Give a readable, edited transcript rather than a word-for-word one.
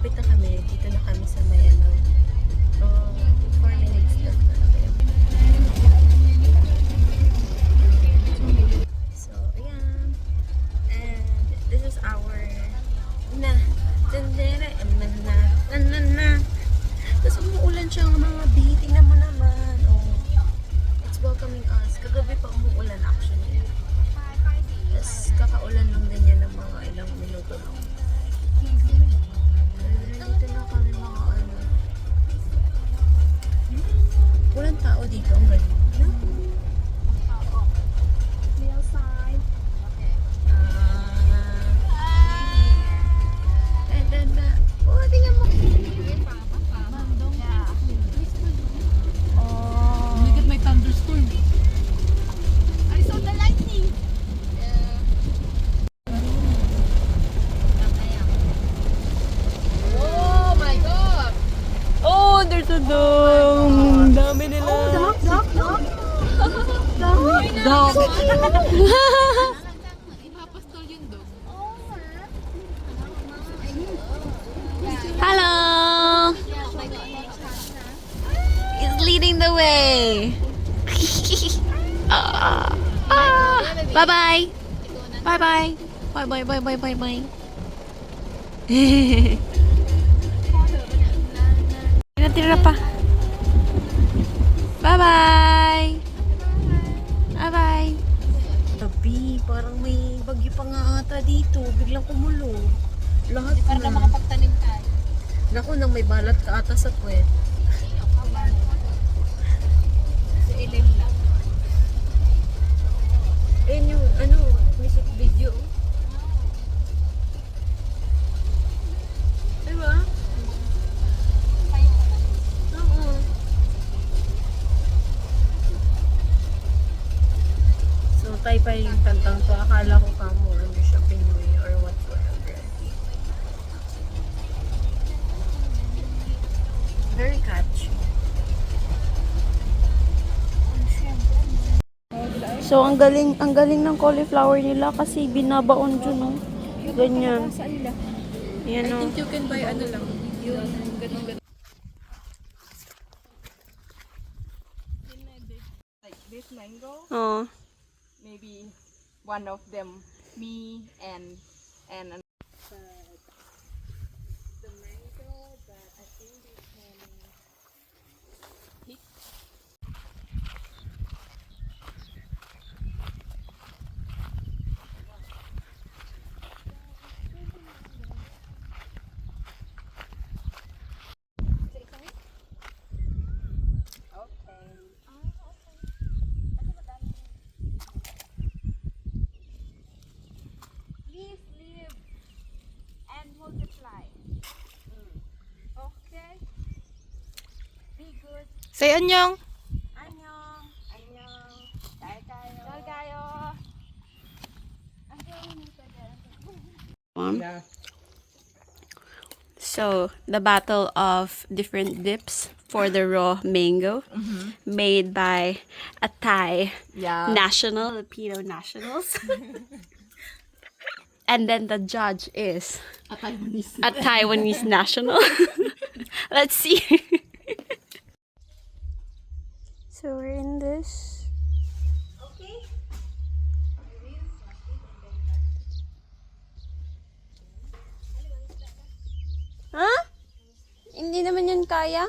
malapit na kami. Dito na kami sa may ano. 4 minutes na kami. So, ayan. And this is our Tapos umuulan siya ng mga bee. Tingnan mo naman. Oh. It's welcoming us. Kagabi pa umuulan actually. Tapos kakaulan lang din yan ng mga ilang minuto lang. Dito na kami mga ano. Walang tao dito. Ang galing. No? Oh, tingnan mo. Look at my thunderstorm. I saw the lightning. Oh my god. Oh, there's a dog. Dami nila. Dog. Ipapastol yung dog. Hello. He's leading the way. Bye-bye. Bye-bye. Bye-bye. Tira pa. Bye-bye. Bye-bye. Tabi, parang may bagyo pa nga ata dito. Biglang kumulo. Lahat Para na. makapagtanim tayo. Naku, nang may balat ka ata sa puwet. Sa ilim lang. Ayun yung, ano, music video. Diba? Oo. So, tayo pa yung kantang to. Akala ko kamo, ano siya, Pinoy or whatsoever. Very catchy. So, ang galing ng cauliflower nila kasi binabaon dyan, no? Ganyan. Yan, no? You can buy ano lang. Yung ganun. Like this mango, Oh. maybe one of them, me and the mango that I think we can pick. Please live and multiply. Okay? Be good. Say anyong. Annyeong. 잘 가요. So, the battle of different dips for the raw mango made by a Thai national, Filipino nationals. And then the judge is a Taiwanese national. Let's see. So we're in this. Huh? Hindi naman yun kaya.